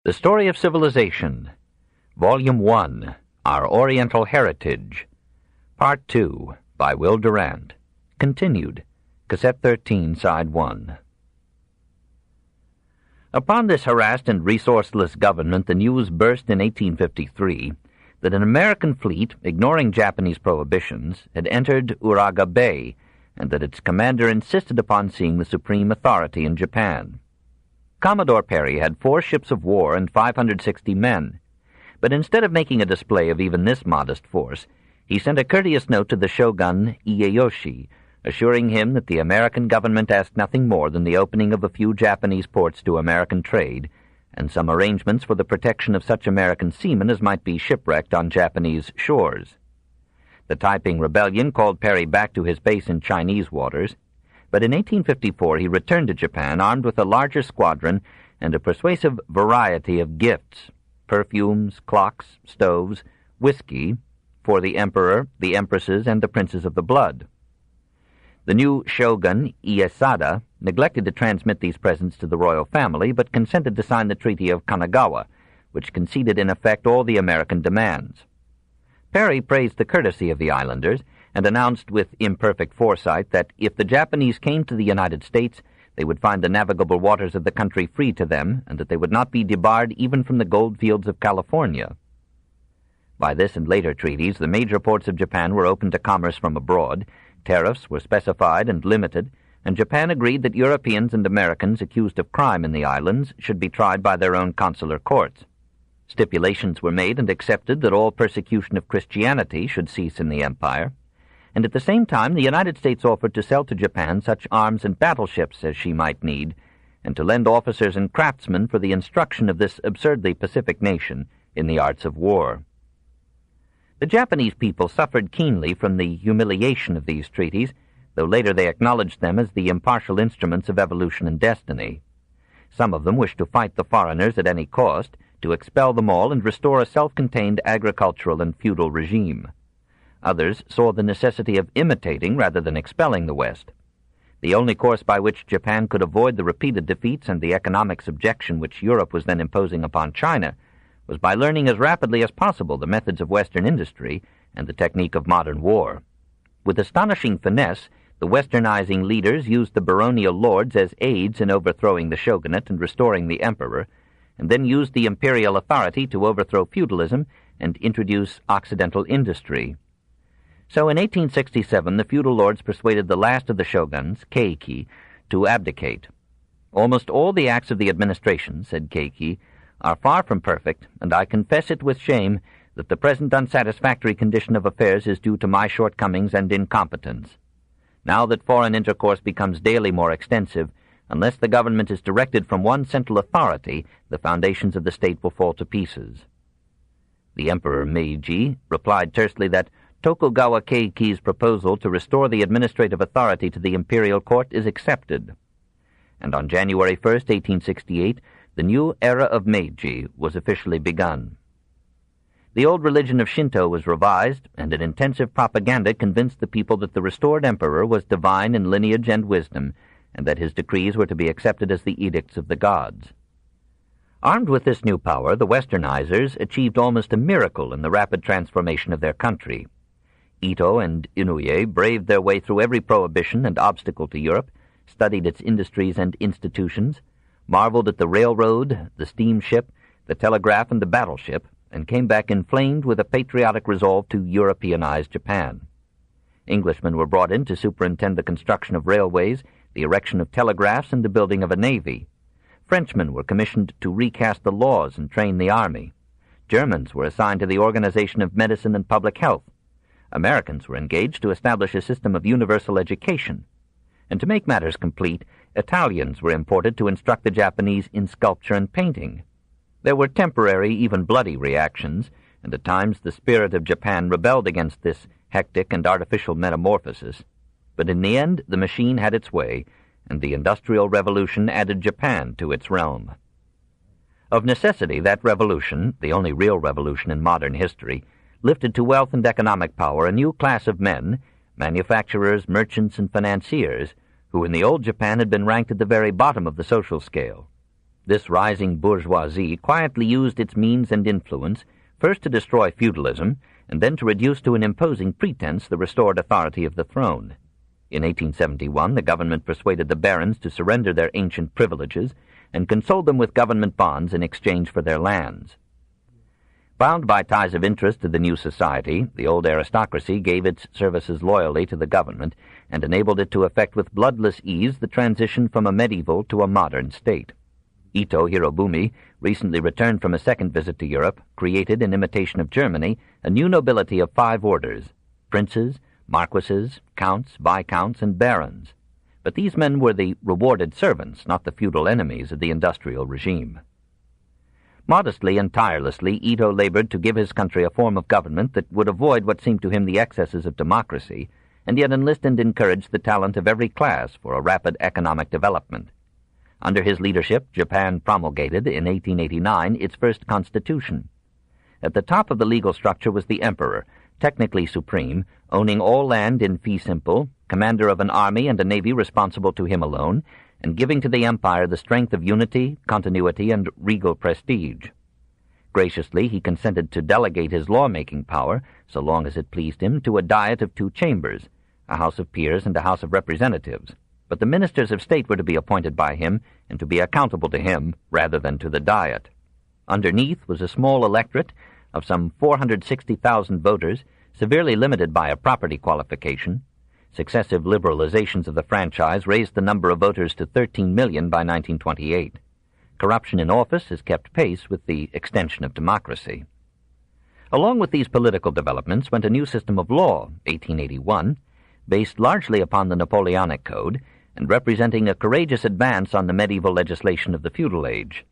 The Story of Civilization, Volume 1, Our Oriental Heritage, Part 2, by Will Durant, continued, Cassette 13, Side 1. Upon this harassed and resourceless government, the news burst in 1853 that an American fleet, ignoring Japanese prohibitions, had entered Uraga Bay, and that its commander insisted upon seeing the supreme authority in Japan. Commodore Perry had 4 ships of war and 560 men, but instead of making a display of even this modest force, he sent a courteous note to the shogun Ieyasu, assuring him that the American government asked nothing more than the opening of a few Japanese ports to American trade, and some arrangements for the protection of such American seamen as might be shipwrecked on Japanese shores. The Taiping Rebellion called Perry back to his base in Chinese waters, but in 1854 he returned to Japan armed with a larger squadron and a persuasive variety of gifts: perfumes, clocks, stoves, whiskey, for the emperor, the empresses, and the princes of the blood. The new shogun, Ieyasu, neglected to transmit these presents to the royal family, but consented to sign the Treaty of Kanagawa, which conceded in effect all the American demands. Perry praised the courtesy of the islanders, and announced with imperfect foresight that if the Japanese came to the United States, they would find the navigable waters of the country free to them, and that they would not be debarred even from the gold fields of California. By this and later treaties, the major ports of Japan were open to commerce from abroad, tariffs were specified and limited, and Japan agreed that Europeans and Americans accused of crime in the islands should be tried by their own consular courts. Stipulations were made and accepted that all persecution of Christianity should cease in the empire, and at the same time the United States offered to sell to Japan such arms and battleships as she might need, and to lend officers and craftsmen for the instruction of this absurdly pacific nation in the arts of war. The Japanese people suffered keenly from the humiliation of these treaties, though later they acknowledged them as the impartial instruments of evolution and destiny. Some of them wished to fight the foreigners at any cost, to expel them all and restore a self-contained agricultural and feudal regime. Others saw the necessity of imitating rather than expelling the West. The only course by which Japan could avoid the repeated defeats and the economic subjection which Europe was then imposing upon China was by learning as rapidly as possible the methods of Western industry and the technique of modern war. With astonishing finesse, the Westernizing leaders used the baronial lords as aids in overthrowing the shogunate and restoring the emperor, and then used the imperial authority to overthrow feudalism and introduce Occidental industry. So in 1867 the feudal lords persuaded the last of the shoguns, Keiki, to abdicate. "Almost all the acts of the administration," said Keiki, "are far from perfect, and I confess it with shame that the present unsatisfactory condition of affairs is due to my shortcomings and incompetence. Now that foreign intercourse becomes daily more extensive, unless the government is directed from one central authority, the foundations of the state will fall to pieces." The Emperor Meiji replied tersely that Tokugawa Keiki's proposal to restore the administrative authority to the imperial court is accepted. And on January 1st, 1868, the new era of Meiji was officially begun. The old religion of Shinto was revised, and an intensive propaganda convinced the people that the restored emperor was divine in lineage and wisdom, and that his decrees were to be accepted as the edicts of the gods. Armed with this new power, the Westernizers achieved almost a miracle in the rapid transformation of their country. Ito and Inoue braved their way through every prohibition and obstacle to Europe, studied its industries and institutions, marveled at the railroad, the steamship, the telegraph, and the battleship, and came back inflamed with a patriotic resolve to Europeanize Japan. Englishmen were brought in to superintend the construction of railways, the erection of telegraphs, and the building of a navy. Frenchmen were commissioned to recast the laws and train the army. Germans were assigned to the organization of medicine and public health. Americans were engaged to establish a system of universal education. And to make matters complete, Italians were imported to instruct the Japanese in sculpture and painting. There were temporary, even bloody reactions, and at times the spirit of Japan rebelled against this hectic and artificial metamorphosis. But in the end, the machine had its way, and the Industrial Revolution added Japan to its realm. Of necessity, that revolution, the only real revolution in modern history, lifted to wealth and economic power a new class of men, manufacturers, merchants, and financiers, who in the old Japan had been ranked at the very bottom of the social scale. This rising bourgeoisie quietly used its means and influence first to destroy feudalism and then to reduce to an imposing pretense the restored authority of the throne. In 1871, the government persuaded the barons to surrender their ancient privileges and consoled them with government bonds in exchange for their lands. Bound by ties of interest to the new society, the old aristocracy gave its services loyally to the government and enabled it to effect with bloodless ease the transition from a medieval to a modern state. Ito Hirobumi, recently returned from a second visit to Europe, created, in imitation of Germany, a new nobility of 5 orders: princes, marquises, counts, viscounts, and barons. But these men were the rewarded servants, not the feudal enemies of the industrial regime. Modestly and tirelessly, Ito labored to give his country a form of government that would avoid what seemed to him the excesses of democracy, and yet enlist and encourage the talent of every class for a rapid economic development. Under his leadership, Japan promulgated, in 1889, its first constitution. At the top of the legal structure was the emperor, technically supreme, owning all land in fee simple, commander of an army and a navy responsible to him alone, and giving to the empire the strength of unity, continuity, and regal prestige. Graciously, he consented to delegate his law-making power, so long as it pleased him, to a diet of 2 chambers, a House of Peers and a House of Representatives. But the ministers of state were to be appointed by him and to be accountable to him rather than to the diet. Underneath was a small electorate of some 460,000 voters, severely limited by a property qualification. Successive liberalizations of the franchise raised the number of voters to 13 million by 1928. Corruption in office has kept pace with the extension of democracy. Along with these political developments went a new system of law, 1881, based largely upon the Napoleonic Code and representing a courageous advance on the medieval legislation of the feudal age.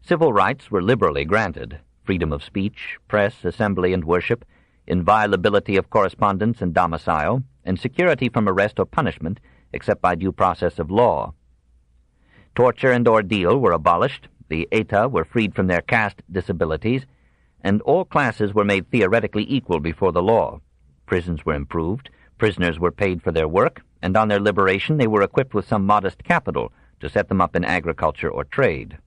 Civil rights were liberally granted: freedom of speech, press, assembly, and worship, inviolability of correspondence and domicile, and security from arrest or punishment except by due process of law. Torture and ordeal were abolished, the Eta were freed from their caste disabilities, and all classes were made theoretically equal before the law. Prisons were improved, prisoners were paid for their work, and on their liberation they were equipped with some modest capital to set them up in agriculture or trade.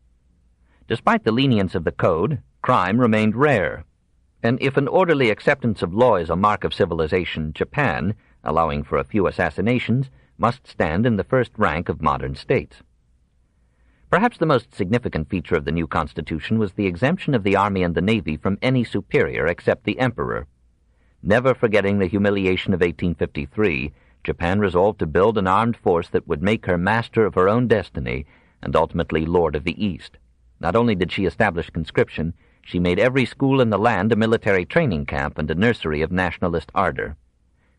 Despite the lenience of the code, crime remained rare, and if an orderly acceptance of law is a mark of civilization, Japan, allowing for a few assassinations, must stand in the first rank of modern states. Perhaps the most significant feature of the new constitution was the exemption of the army and the navy from any superior except the emperor. Never forgetting the humiliation of 1853, Japan resolved to build an armed force that would make her master of her own destiny and ultimately lord of the East. Not only did she establish conscription, she made every school in the land a military training camp and a nursery of nationalist ardor.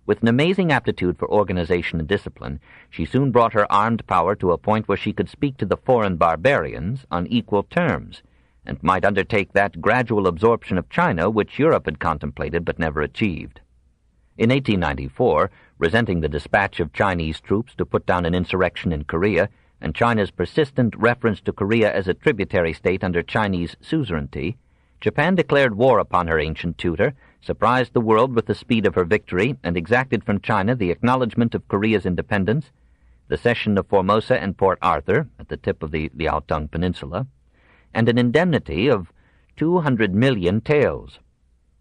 With an amazing aptitude for organization and discipline, she soon brought her armed power to a point where she could speak to the foreign barbarians on equal terms, and might undertake that gradual absorption of China which Europe had contemplated but never achieved. In 1894, resenting the dispatch of Chinese troops to put down an insurrection in Korea, and China's persistent reference to Korea as a tributary state under Chinese suzerainty, Japan declared war upon her ancient tutor, surprised the world with the speed of her victory, and exacted from China the acknowledgment of Korea's independence, the cession of Formosa and Port Arthur at the tip of the Liaotung Peninsula, and an indemnity of 200 million taels.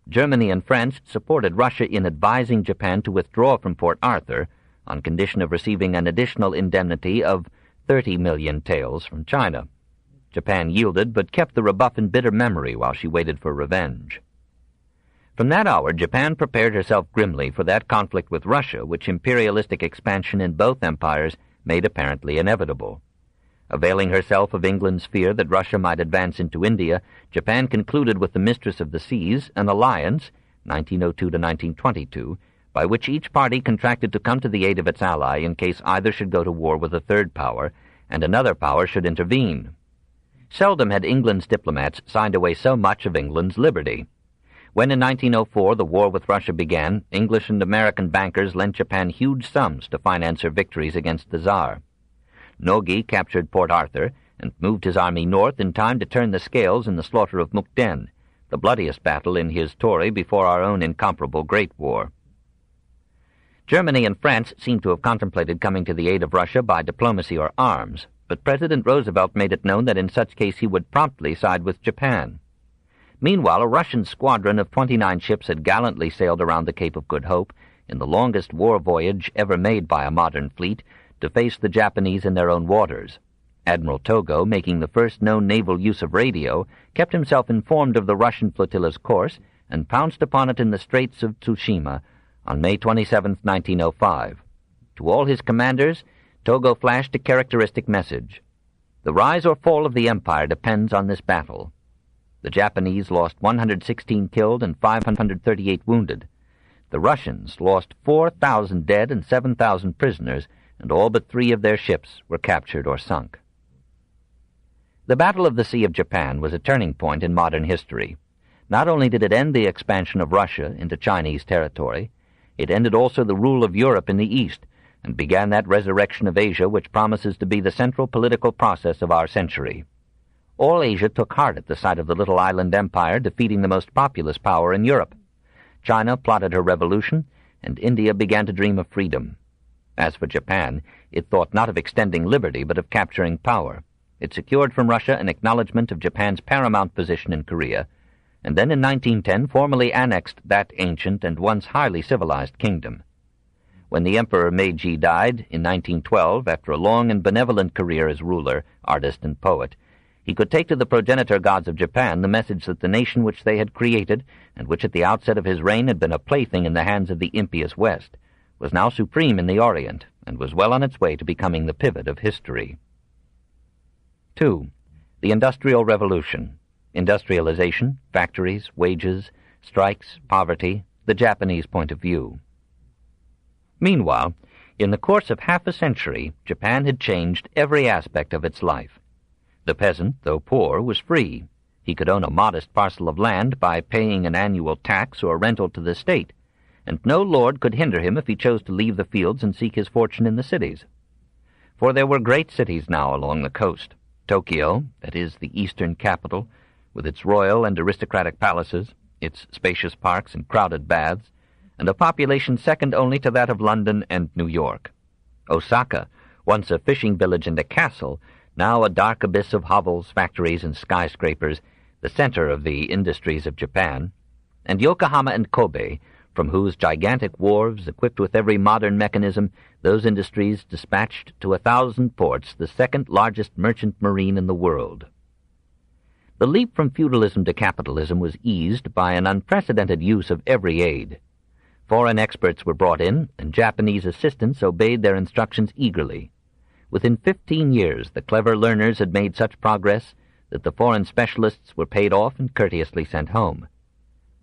Germany and France supported Russia in advising Japan to withdraw from Port Arthur on condition of receiving an additional indemnity of 30 million taels from China. Japan yielded, but kept the rebuff in bitter memory while she waited for revenge. From that hour, Japan prepared herself grimly for that conflict with Russia which imperialistic expansion in both empires made apparently inevitable. Availing herself of England's fear that Russia might advance into India, Japan concluded with the Mistress of the Seas an alliance, 1902 to 1922, by which each party contracted to come to the aid of its ally in case either should go to war with a third power, and another power should intervene. Seldom had England's diplomats signed away so much of England's liberty. When in 1904 the war with Russia began, English and American bankers lent Japan huge sums to finance her victories against the Tsar. Nogi captured Port Arthur and moved his army north in time to turn the scales in the slaughter of Mukden, the bloodiest battle in his story before our own incomparable Great War. Germany and France seem to have contemplated coming to the aid of Russia by diplomacy or arms. but President Roosevelt made it known that in such case he would promptly side with Japan. Meanwhile, a Russian squadron of 29 ships had gallantly sailed around the Cape of Good Hope in the longest war voyage ever made by a modern fleet to face the Japanese in their own waters. Admiral Togo, making the first known naval use of radio, kept himself informed of the Russian flotilla's course and pounced upon it in the Straits of Tsushima on May 27, 1905. To all his commanders, Togo flashed a characteristic message. The rise or fall of the empire depends on this battle. The Japanese lost 116 killed and 538 wounded. The Russians lost 4,000 dead and 7,000 prisoners, and all but 3 of their ships were captured or sunk. The Battle of the Sea of Japan was a turning point in modern history. Not only did it end the expansion of Russia into Chinese territory, it ended also the rule of Europe in the East, and began that resurrection of Asia which promises to be the central political process of our century. All Asia took heart at the sight of the little island empire defeating the most populous power in Europe. China plotted her revolution, and India began to dream of freedom. As for Japan, it thought not of extending liberty, but of capturing power. It secured from Russia an acknowledgment of Japan's paramount position in Korea, and then in 1910 formally annexed that ancient and once highly civilized kingdom. When the Emperor Meiji died in 1912, after a long and benevolent career as ruler, artist, and poet, he could take to the progenitor gods of Japan the message that the nation which they had created, and which at the outset of his reign had been a plaything in the hands of the impious West, was now supreme in the Orient, and was well on its way to becoming the pivot of history. 2. The Industrial Revolution. Industrialization, factories, wages, strikes, poverty, the Japanese point of view. Meanwhile, in the course of half a century, Japan had changed every aspect of its life. The peasant, though poor, was free. He could own a modest parcel of land by paying an annual tax or rental to the state, and no lord could hinder him if he chose to leave the fields and seek his fortune in the cities. For there were great cities now along the coast. Tokyo, that is, the eastern capital, with its royal and aristocratic palaces, its spacious parks and crowded baths, and a population second only to that of London and New York. Osaka, once a fishing village and a castle, now a dark abyss of hovels, factories, and skyscrapers, the center of the industries of Japan, and Yokohama and Kobe, from whose gigantic wharves, equipped with every modern mechanism, those industries dispatched to 1,000 ports the second-largest merchant marine in the world. The leap from feudalism to capitalism was eased by an unprecedented use of every aid. Foreign experts were brought in, and Japanese assistants obeyed their instructions eagerly. Within 15 years, the clever learners had made such progress that the foreign specialists were paid off and courteously sent home.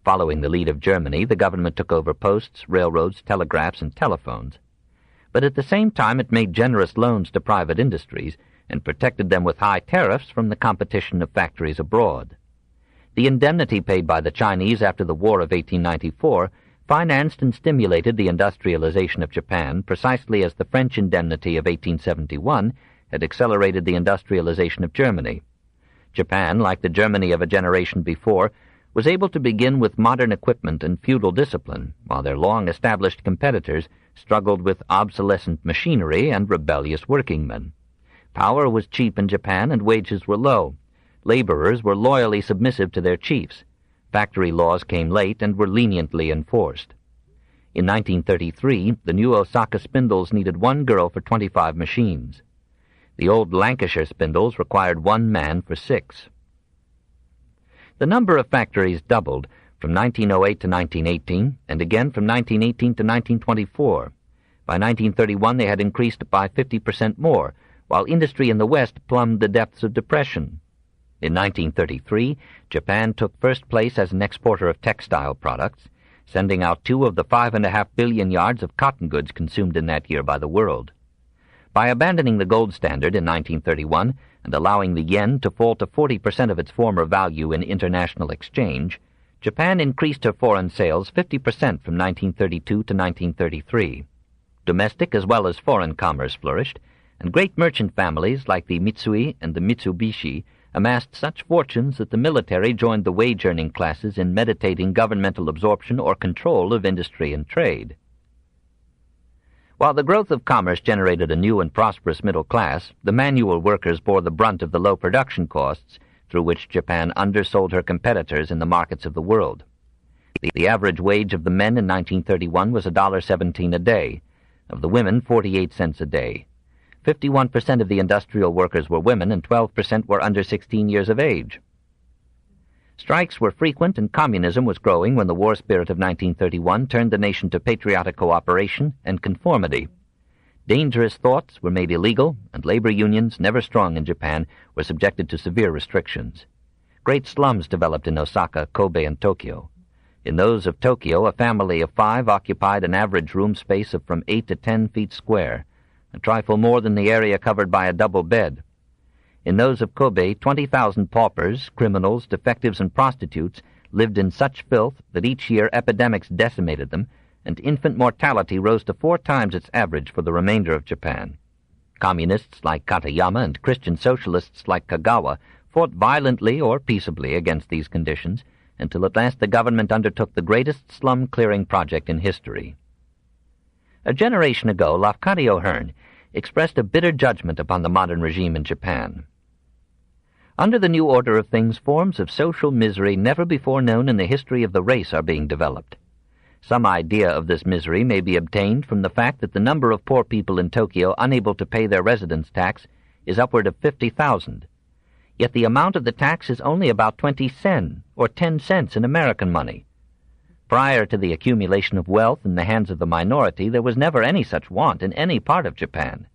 Following the lead of Germany, the government took over posts, railroads, telegraphs, and telephones. But at the same time, it made generous loans to private industries and protected them with high tariffs from the competition of factories abroad. The indemnity paid by the Chinese after the War of 1894 financed and stimulated the industrialization of Japan precisely as the French indemnity of 1871 had accelerated the industrialization of Germany. Japan, like the Germany of a generation before, was able to begin with modern equipment and feudal discipline, while their long-established competitors struggled with obsolescent machinery and rebellious workingmen. Power was cheap in Japan and wages were low. Laborers were loyally submissive to their chiefs. Factory laws came late and were leniently enforced. In 1933, the new Osaka spindles needed 1 girl for 25 machines. The old Lancashire spindles required 1 man for 6. The number of factories doubled from 1908 to 1918, and again from 1918 to 1924. By 1931 they had increased by 50% more, while industry in the West plumbed the depths of depression. In 1933, Japan took first place as an exporter of textile products, sending out 2 of the 5.5 billion yards of cotton goods consumed in that year by the world. By abandoning the gold standard in 1931 and allowing the yen to fall to 40% of its former value in international exchange, Japan increased her foreign sales 50% from 1932 to 1933. Domestic as well as foreign commerce flourished, and great merchant families like the Mitsui and the Mitsubishi amassed such fortunes that the military joined the wage-earning classes in meditating governmental absorption or control of industry and trade. While the growth of commerce generated a new and prosperous middle class, the manual workers bore the brunt of the low production costs through which Japan undersold her competitors in the markets of the world. The average wage of the men in 1931 was $1.17 a day, of the women 48 cents a day. 51% of the industrial workers were women and 12% were under 16 years of age. Strikes were frequent and communism was growing when the war spirit of 1931 turned the nation to patriotic cooperation and conformity. Dangerous thoughts were made illegal, and labor unions, never strong in Japan, were subjected to severe restrictions. Great slums developed in Osaka, Kobe, and Tokyo. In those of Tokyo, a family of 5 occupied an average room space of from 8 to 10 feet square, a trifle more than the area covered by a double bed. In those of Kobe, 20,000 paupers, criminals, defectives, and prostitutes lived in such filth that each year epidemics decimated them, and infant mortality rose to 4 times its average for the remainder of Japan. Communists like Katayama and Christian socialists like Kagawa fought violently or peaceably against these conditions, until at last the government undertook the greatest slum-clearing project in history. A generation ago, Lafcadio Hearn expressed a bitter judgment upon the modern regime in Japan. Under the new order of things, forms of social misery never before known in the history of the race are being developed. Some idea of this misery may be obtained from the fact that the number of poor people in Tokyo unable to pay their residence tax is upward of 50,000. Yet the amount of the tax is only about 20 sen, or 10 cents in American money. Prior to the accumulation of wealth in the hands of the minority, there was never any such want in any part of Japan,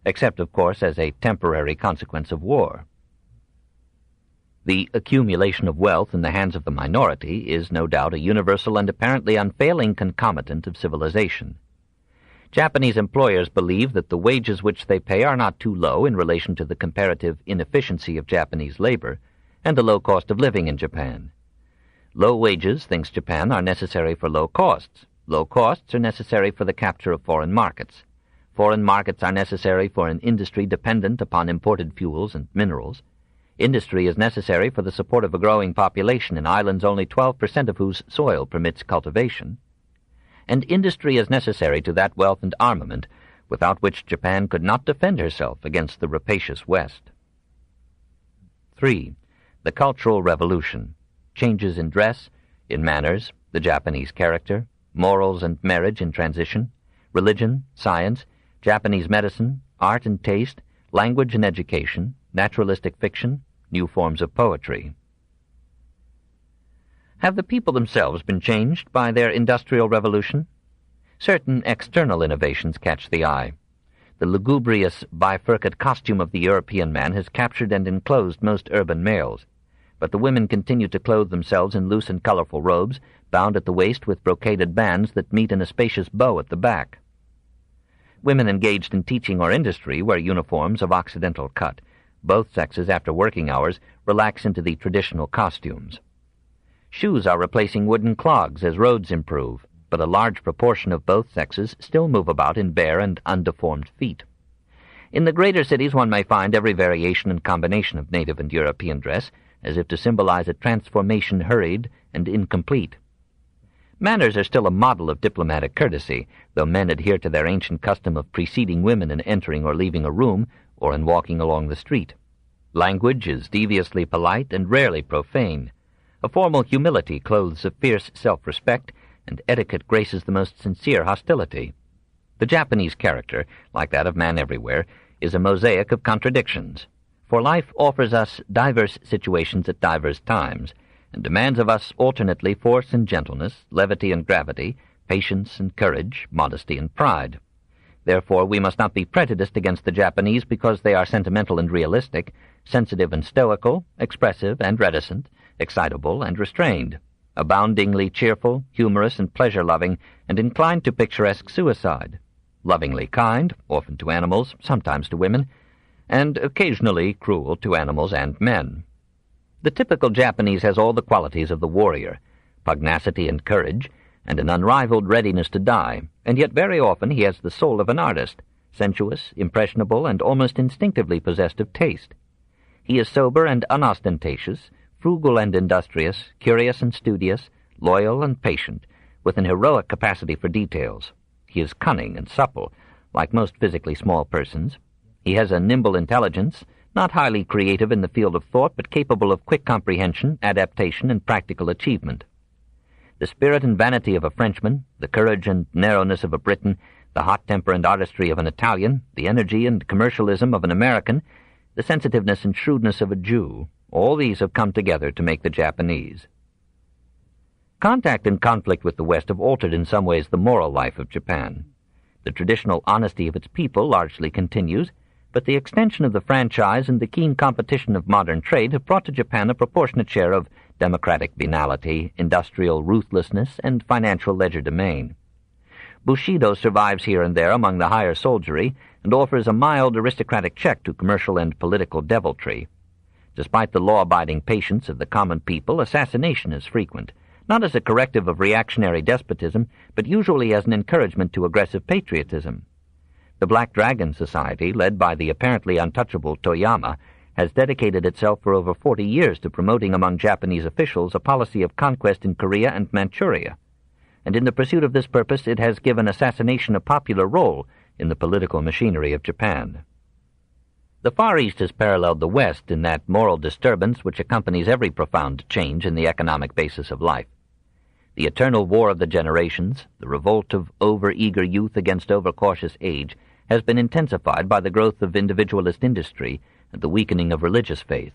except, of course, as a temporary consequence of war. The accumulation of wealth in the hands of the minority is no doubt a universal and apparently unfailing concomitant of civilization. Japanese employers believe that the wages which they pay are not too low in relation to the comparative inefficiency of Japanese labor and the low cost of living in Japan. Low wages, thinks Japan, are necessary for low costs. Low costs are necessary for the capture of foreign markets. Foreign markets are necessary for an industry dependent upon imported fuels and minerals. Industry is necessary for the support of a growing population in islands only 12% of whose soil permits cultivation. And industry is necessary to that wealth and armament without which Japan could not defend herself against the rapacious West. 3. The Cultural Revolution. Changes in dress, in manners, the Japanese character, morals and marriage in transition, religion, science, Japanese medicine, art and taste, language and education, naturalistic fiction, new forms of poetry. Have the people themselves been changed by their industrial revolution? Certain external innovations catch the eye. The lugubrious, bifurcate costume of the European man has captured and enclosed most urban males, but the women continue to clothe themselves in loose and colorful robes, bound at the waist with brocaded bands that meet in a spacious bow at the back. Women engaged in teaching or industry wear uniforms of Occidental cut. Both sexes, after working hours, relax into the traditional costumes. Shoes are replacing wooden clogs as roads improve, but a large proportion of both sexes still move about in bare and undeformed feet. In the greater cities one may find every variation and combination of native and European dress, as if to symbolize a transformation hurried and incomplete. Manners are still a model of diplomatic courtesy, though men adhere to their ancient custom of preceding women in entering or leaving a room, or in walking along the street. Language is deviously polite and rarely profane. A formal humility clothes a fierce self-respect, and etiquette graces the most sincere hostility. The Japanese character, like that of man everywhere, is a mosaic of contradictions, for life offers us diverse situations at diverse times, and demands of us alternately force and gentleness, levity and gravity, patience and courage, modesty and pride. Therefore, we must not be prejudiced against the Japanese because they are sentimental and realistic, sensitive and stoical, expressive and reticent, excitable and restrained, aboundingly cheerful, humorous and pleasure-loving, and inclined to picturesque suicide, lovingly kind, often to animals, sometimes to women, and occasionally cruel to animals and men. The typical Japanese has all the qualities of the warrior, pugnacity and courage, and an unrivaled readiness to die, and yet very often he has the soul of an artist, sensuous, impressionable, and almost instinctively possessed of taste. He is sober and unostentatious, frugal and industrious, curious and studious, loyal and patient, with an heroic capacity for details. He is cunning and supple, like most physically small persons. He has a nimble intelligence, not highly creative in the field of thought, but capable of quick comprehension, adaptation, and practical achievement. The spirit and vanity of a Frenchman, the courage and narrowness of a Briton, the hot temper and artistry of an Italian, the energy and commercialism of an American, the sensitiveness and shrewdness of a Jew, all these have come together to make the Japanese. Contact and conflict with the West have altered in some ways the moral life of Japan. The traditional honesty of its people largely continues, but the extension of the franchise and the keen competition of modern trade have brought to Japan a proportionate share of democratic venality, industrial ruthlessness, and financial legerdemain. Bushido survives here and there among the higher soldiery and offers a mild aristocratic check to commercial and political deviltry. Despite the law-abiding patience of the common people, assassination is frequent, not as a corrective of reactionary despotism, but usually as an encouragement to aggressive patriotism. The Black Dragon Society, led by the apparently untouchable Toyama, has dedicated itself for over 40 years to promoting among Japanese officials a policy of conquest in Korea and Manchuria, and in the pursuit of this purpose it has given assassination a popular role in the political machinery of Japan. The Far East has paralleled the West in that moral disturbance which accompanies every profound change in the economic basis of life. The eternal war of the generations, the revolt of over-eager youth against over-cautious age, has been intensified by the growth of individualist industry and the weakening of religious faith.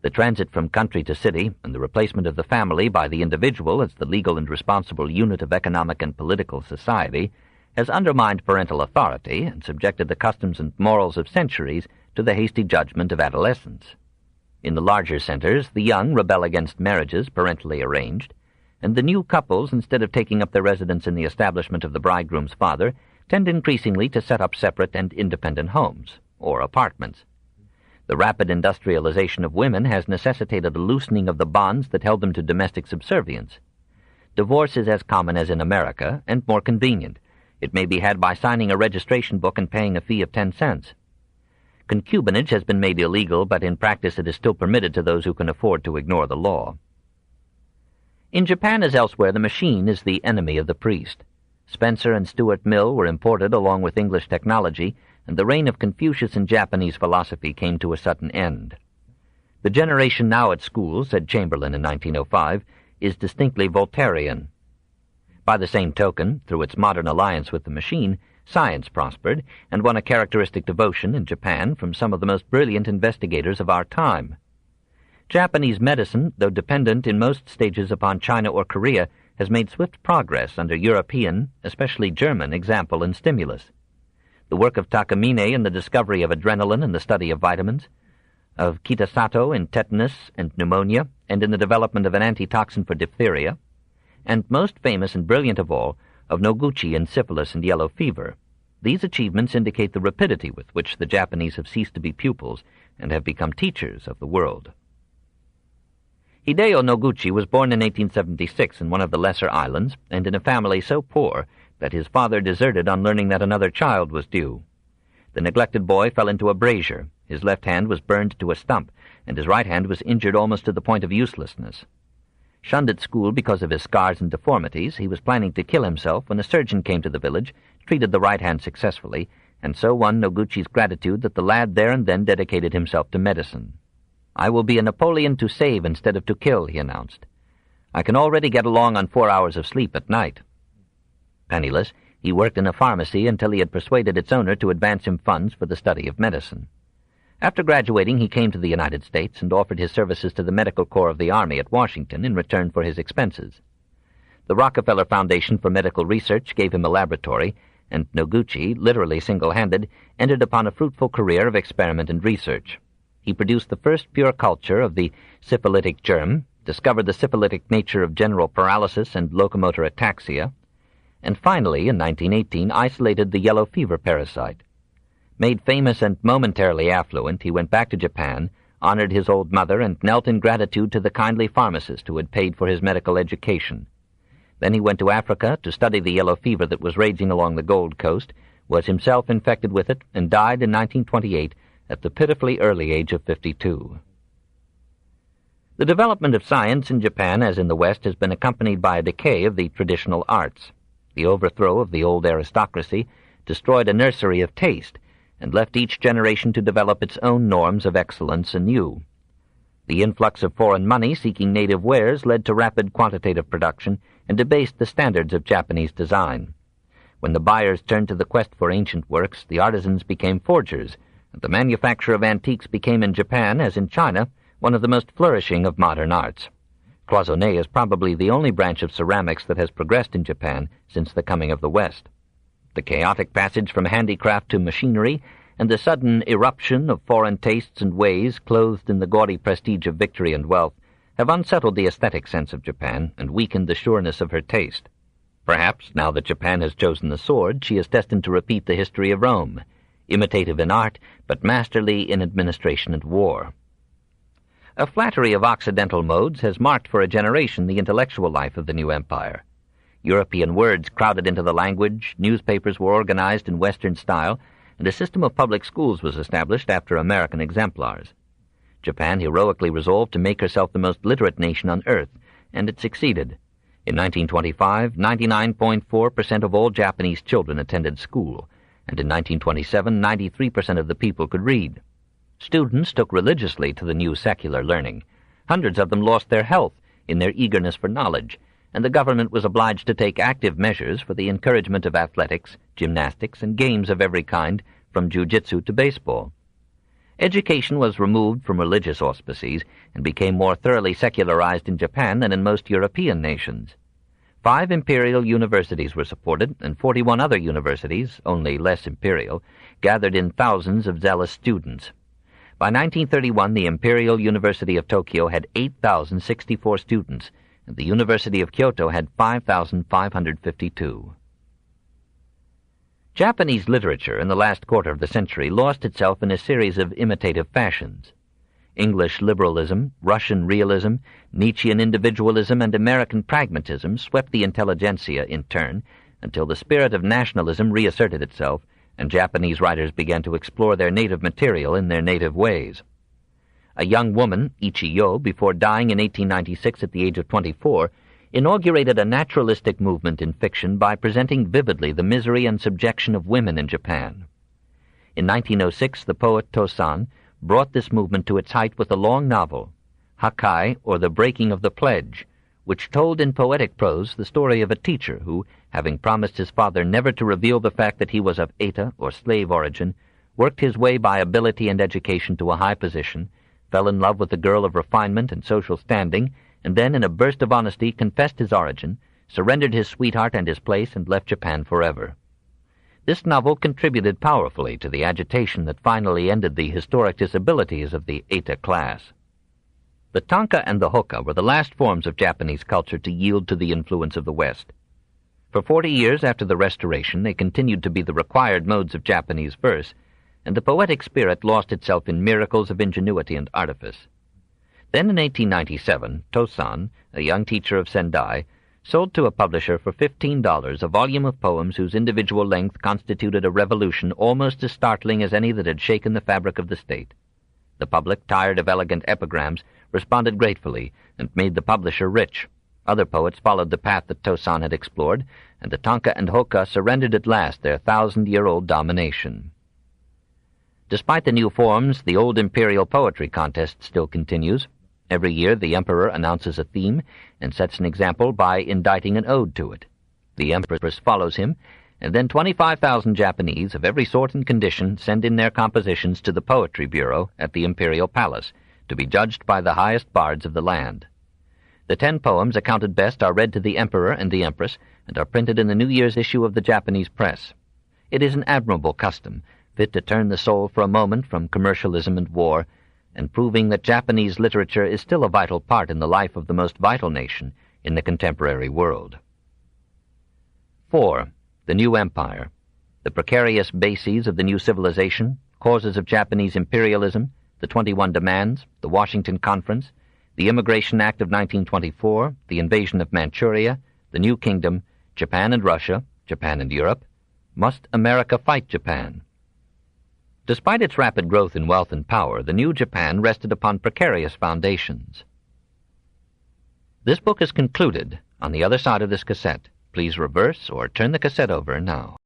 The transit from country to city and the replacement of the family by the individual as the legal and responsible unit of economic and political society has undermined parental authority and subjected the customs and morals of centuries to the hasty judgment of adolescence. In the larger centers, the young rebel against marriages parentally arranged, and the new couples, instead of taking up their residence in the establishment of the bridegroom's father, tend increasingly to set up separate and independent homes, or apartments. The rapid industrialization of women has necessitated a loosening of the bonds that held them to domestic subservience. Divorce is as common as in America, and more convenient. It may be had by signing a registration book and paying a fee of 10 cents. Concubinage has been made illegal, but in practice it is still permitted to those who can afford to ignore the law. In Japan as elsewhere, the machine is the enemy of the priest. Spencer and Stuart Mill were imported along with English technology, and the reign of Confucius in Japanese philosophy came to a sudden end. The generation now at school, said Chamberlain in 1905, is distinctly Voltairean. By the same token, through its modern alliance with the machine, science prospered and won a characteristic devotion in Japan from some of the most brilliant investigators of our time. Japanese medicine, though dependent in most stages upon China or Korea, has made swift progress under European, especially German, example and stimulus. The work of Takamine in the discovery of adrenaline and the study of vitamins, of Kitasato in tetanus and pneumonia, and in the development of an antitoxin for diphtheria, and most famous and brilliant of all, of Noguchi in syphilis and yellow fever. These achievements indicate the rapidity with which the Japanese have ceased to be pupils and have become teachers of the world. Hideo Noguchi was born in 1876 in one of the lesser islands, and in a family so poor that his father deserted on learning that another child was due. The neglected boy fell into a brazier, his left hand was burned to a stump, and his right hand was injured almost to the point of uselessness. Shunned at school because of his scars and deformities, he was planning to kill himself when a surgeon came to the village, treated the right hand successfully, and so won Noguchi's gratitude that the lad there and then dedicated himself to medicine. "I will be a Napoleon to save instead of to kill," he announced. "I can already get along on 4 hours of sleep at night." Penniless, he worked in a pharmacy until he had persuaded its owner to advance him funds for the study of medicine. After graduating, he came to the United States and offered his services to the Medical Corps of the Army at Washington in return for his expenses. The Rockefeller Foundation for Medical Research gave him a laboratory, and Noguchi, literally single-handed, entered upon a fruitful career of experiment and research. He produced the first pure culture of the syphilitic germ, discovered the syphilitic nature of general paralysis and locomotor ataxia, and finally, in 1918, isolated the yellow fever parasite. Made famous and momentarily affluent, he went back to Japan, honored his old mother, and knelt in gratitude to the kindly pharmacist who had paid for his medical education. Then he went to Africa to study the yellow fever that was raging along the Gold Coast, was himself infected with it, and died in 1928 at the pitifully early age of 52. The development of science in Japan, as in the West, has been accompanied by a decay of the traditional arts. The overthrow of the old aristocracy destroyed a nursery of taste, and left each generation to develop its own norms of excellence anew. The influx of foreign money seeking native wares led to rapid quantitative production and debased the standards of Japanese design. When the buyers turned to the quest for ancient works, the artisans became forgers, and the manufacture of antiques became in Japan, as in China, one of the most flourishing of modern arts. Cloisonné is probably the only branch of ceramics that has progressed in Japan since the coming of the West. The chaotic passage from handicraft to machinery, and the sudden eruption of foreign tastes and ways clothed in the gaudy prestige of victory and wealth, have unsettled the aesthetic sense of Japan and weakened the sureness of her taste. Perhaps, now that Japan has chosen the sword, she is destined to repeat the history of Rome, imitative in art, but masterly in administration and war. A flattery of Occidental modes has marked for a generation the intellectual life of the new empire. European words crowded into the language, newspapers were organized in Western style, and a system of public schools was established after American exemplars. Japan heroically resolved to make herself the most literate nation on earth, and it succeeded. In 1925, 99.4% of all Japanese children attended school, and in 1927, 93% of the people could read. Students took religiously to the new secular learning. Hundreds of them lost their health in their eagerness for knowledge, and the government was obliged to take active measures for the encouragement of athletics, gymnastics, and games of every kind, from jiu-jitsu to baseball. Education was removed from religious auspices and became more thoroughly secularized in Japan than in most European nations. 5 imperial universities were supported, and 41 other universities, only less imperial, gathered in thousands of zealous students. By 1931, the Imperial University of Tokyo had 8,064 students, and the University of Kyoto had 5,552. Japanese literature in the last quarter of the century lost itself in a series of imitative fashions. English liberalism, Russian realism, Nietzschean individualism, and American pragmatism swept the intelligentsia in turn until the spirit of nationalism reasserted itself, and Japanese writers began to explore their native material in their native ways. A young woman, Ichiyo, before dying in 1896 at the age of 24, inaugurated a naturalistic movement in fiction by presenting vividly the misery and subjection of women in Japan. In 1906, the poet Tosan brought this movement to its height with a long novel, Hakai, or The Breaking of the Pledge, which told in poetic prose the story of a teacher who, having promised his father never to reveal the fact that he was of Eta, or slave origin, worked his way by ability and education to a high position, fell in love with a girl of refinement and social standing, and then, in a burst of honesty, confessed his origin, surrendered his sweetheart and his place, and left Japan forever. This novel contributed powerfully to the agitation that finally ended the historic disabilities of the Eta class. The tanka and the hoka were the last forms of Japanese culture to yield to the influence of the West. For 40 years after the Restoration, they continued to be the required modes of Japanese verse, and the poetic spirit lost itself in miracles of ingenuity and artifice. Then in 1897, Tosan, a young teacher of Sendai, sold to a publisher for $15 a volume of poems whose individual length constituted a revolution almost as startling as any that had shaken the fabric of the state. The public, tired of elegant epigrams, responded gratefully and made the publisher rich. Other poets followed the path that Tosan had explored, and the tanka and hoka surrendered at last their 1,000-year-old domination. Despite the new forms, the old imperial poetry contest still continues. Every year the emperor announces a theme and sets an example by inditing an ode to it. The empress follows him, and then 25,000 Japanese of every sort and condition send in their compositions to the Poetry Bureau at the Imperial Palace to be judged by the highest bards of the land. The 10 poems accounted best are read to the emperor and the empress and are printed in the New Year's issue of the Japanese press. It is an admirable custom, fit to turn the soul for a moment from commercialism and war, and proving that Japanese literature is still a vital part in the life of the most vital nation in the contemporary world. 4. The New Empire. The precarious bases of the new civilization, causes of Japanese imperialism, the 21 Demands, the Washington Conference, the Immigration Act of 1924, the invasion of Manchuria, the New Kingdom, Japan and Russia, Japan and Europe. Must America fight Japan? Despite its rapid growth in wealth and power, the new Japan rested upon precarious foundations. This book is concluded on the other side of this cassette. Please reverse or turn the cassette over now.